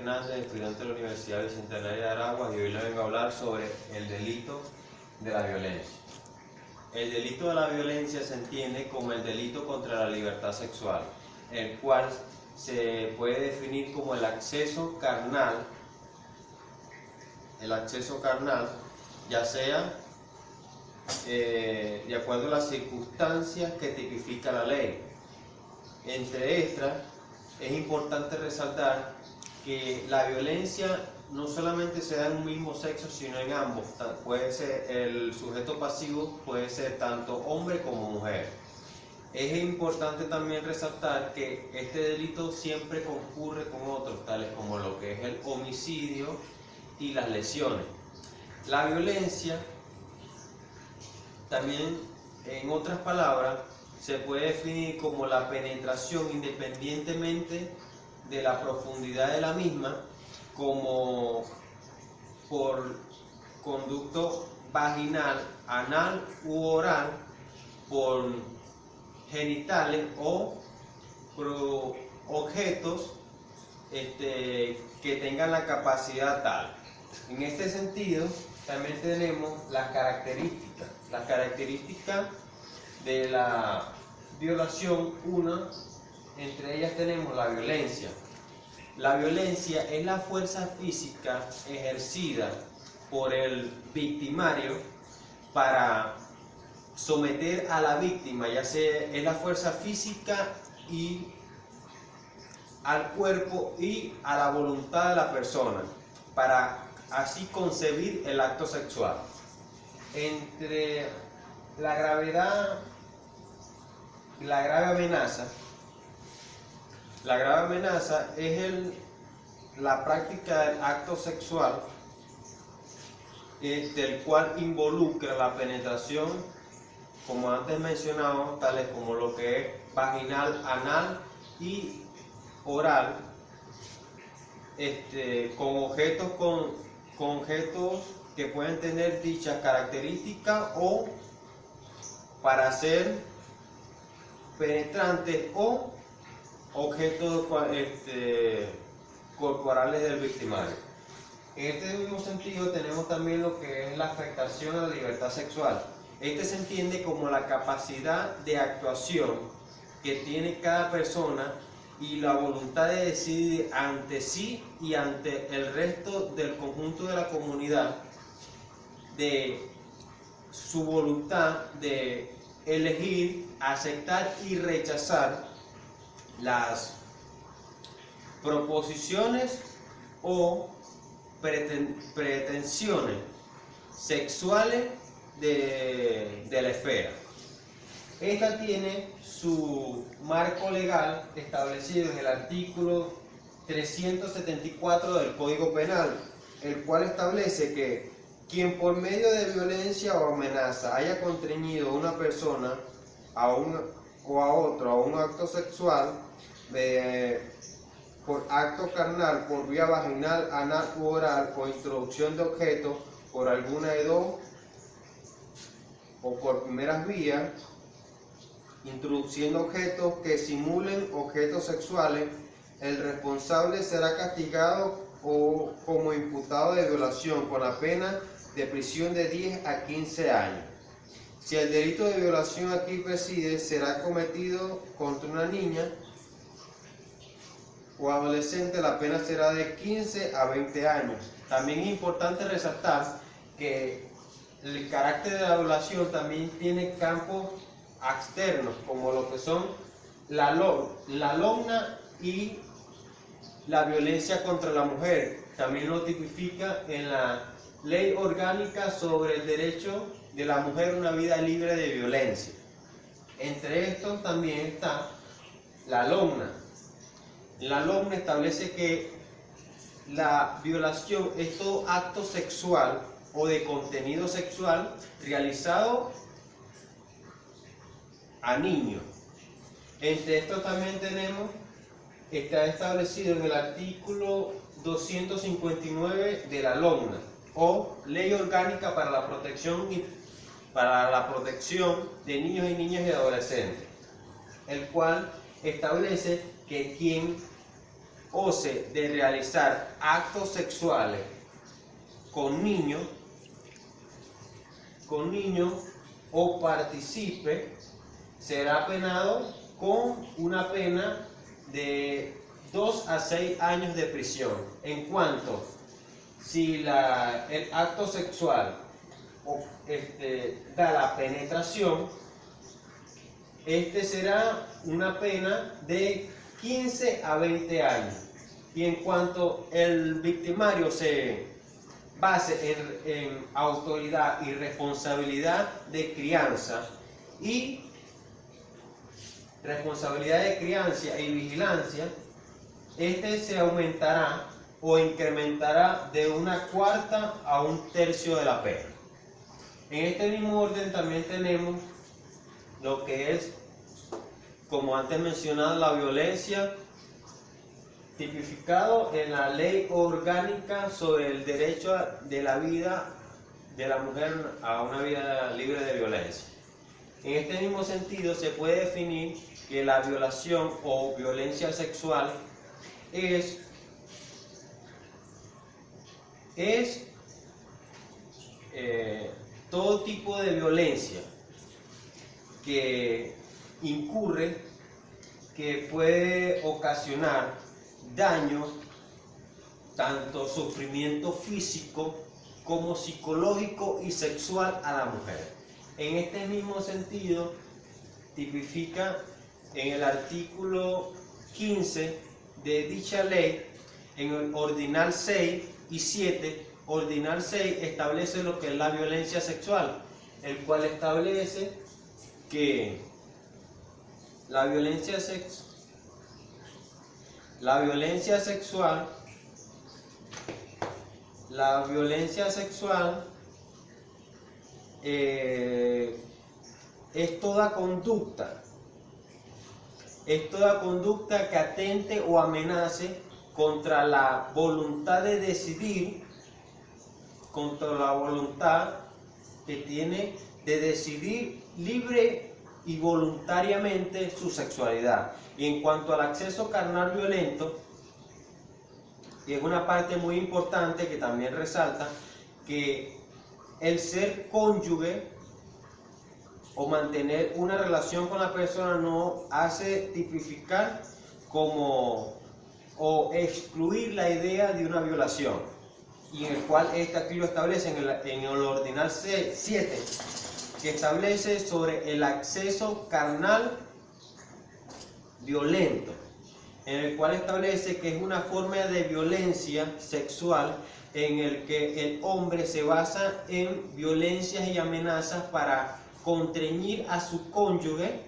Hernández, estudiante de la Universidad Bicentenaria de Aragua, y hoy le vengo a hablar sobre el delito de la violencia. El delito de la violencia se entiende como el delito contra la libertad sexual, el cual se puede definir como el acceso carnal, ya sea de acuerdo a las circunstancias que tipifica la ley. Entre estas, es importante resaltar que la violencia no solamente se da en un mismo sexo, sino en ambos. Puede ser, el sujeto pasivo puede ser tanto hombre como mujer. Es importante también resaltar que este delito siempre concurre con otros, tales como lo que es el homicidio y las lesiones. La violencia, también, en otras palabras, se puede definir como la penetración independientemente de la profundidad de la misma, como por conducto vaginal, anal u oral, por genitales o por objetos que tengan la capacidad tal. En este sentido, también tenemos las características. Las características de la violación, entre ellas tenemos la violencia. La violencia es la fuerza física ejercida por el victimario para someter a la víctima, ya sea es la fuerza física y al cuerpo y a la voluntad de la persona, para así concebir el acto sexual. Entre la grave amenaza es la práctica del acto sexual, el cual involucra la penetración, como antes mencionado, tales como lo que es vaginal, anal y oral, con objetos que pueden tener dichas características o para ser penetrantes o objetos corporales del victimario. En este mismo sentido tenemos también lo que es la afectación a la libertad sexual. Este se entiende como la capacidad de actuación que tiene cada persona y la voluntad de decidir ante sí y ante el resto del conjunto de la comunidad, de su voluntad de elegir, aceptar y rechazar las proposiciones o pretensiones sexuales de la esfera. Esta tiene su marco legal establecido en el artículo 374 del Código Penal, el cual establece que quien por medio de violencia o amenaza haya constreñido a una persona o a otro a un acto sexual por acto carnal, por vía vaginal, anal u oral, o introducción de objetos por alguna de dos o por primeras vías, introduciendo objetos que simulen objetos sexuales, el responsable será castigado o como imputado de violación con la pena de prisión de 10 a 15 años. Si el delito de violación aquí preside, será cometido contra una niña o adolescente, la pena será de 15 a 20 años. También es importante resaltar que el carácter de la violación también tiene campos externos, como lo que son la logna y la violencia contra la mujer. También lo tipifica en la Ley Orgánica sobre el Derecho de la Mujer a una Vida Libre de Violencia. Entre estos también está la logna. La logna establece que la violación es todo acto sexual o de contenido sexual realizado a niños. Entre estos también está establecido en el artículo 259 de la logna, o Ley Orgánica para la protección de niños y niñas y adolescentes, el cual establece que quien ose de realizar actos sexuales con niños o participe, será penado con una pena de 2 a 6 años de prisión. En cuanto si el acto sexual da la penetración, será una pena de 15 a 20 años. Y en cuanto el victimario se base en autoridad y responsabilidad de crianza y vigilancia, se aumentará o incrementará de 1/4 a 1/3 de la pena. En este mismo orden también tenemos lo que es, como antes mencionado, la violencia, tipificado en la Ley Orgánica sobre el derecho de la vida de la mujer a una vida libre de violencia. En este mismo sentido se puede definir que la violación o violencia sexual es todo tipo de violencia que incurre, que puede ocasionar daño, tanto sufrimiento físico como psicológico y sexual a la mujer. En este mismo sentido, tipifica en el artículo 15 de dicha ley, en el ordinal 6 y 7, ordinal 6 establece lo que es la violencia sexual, el cual establece que la violencia sexual es toda conducta que atente o amenace contra la voluntad de decidir, contra la voluntad que tiene de decidir libre y voluntariamente su sexualidad. Y en cuanto al acceso carnal violento, y es una parte muy importante que también resalta que el ser cónyuge o mantener una relación con la persona no hace tipificar como o excluir la idea de una violación, y en el cual aquí lo establece en el ordinal 7, que establece sobre el acceso carnal violento, en el cual establece que es una forma de violencia sexual en el que el hombre se basa en violencias y amenazas para constreñir a su cónyuge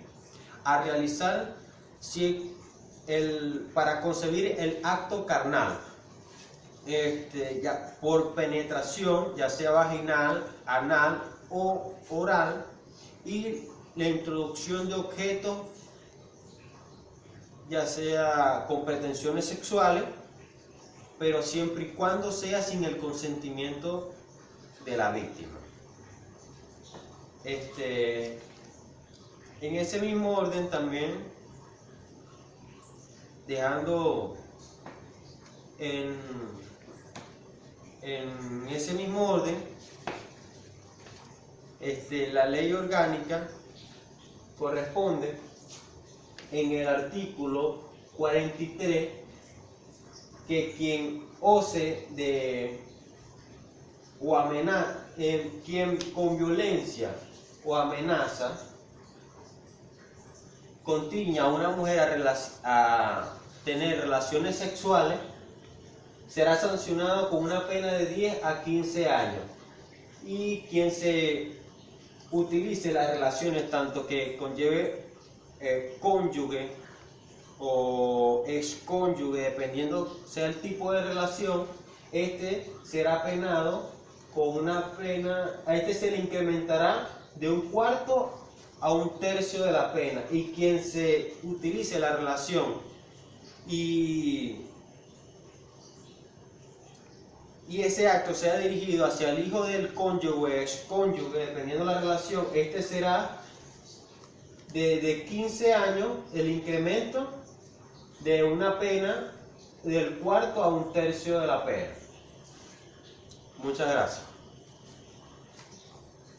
a realizar para concebir el acto carnal, ya por penetración, ya sea vaginal, anal o oral, y la introducción de objetos, ya sea con pretensiones sexuales, pero siempre y cuando sea sin el consentimiento de la víctima. En ese mismo orden también, dejando en ese mismo orden, la ley orgánica corresponde en el artículo 43 que quien ose de o amenaza, quien con violencia o amenaza constriña a una mujer a tener relaciones sexuales, será sancionado con una pena de 10 a 15 años. Y quien se utilice las relaciones, tanto que conlleve cónyuge o excónyuge, dependiendo sea el tipo de relación, será penado con una pena, a se le incrementará de 1/4 a 1/3 de la pena. Y quien se utilice la relación y ese acto sea dirigido hacia el hijo del cónyuge o excónyuge, dependiendo de la relación, será de 15 años el incremento de una pena del cuarto a un tercio de la pera. Muchas gracias.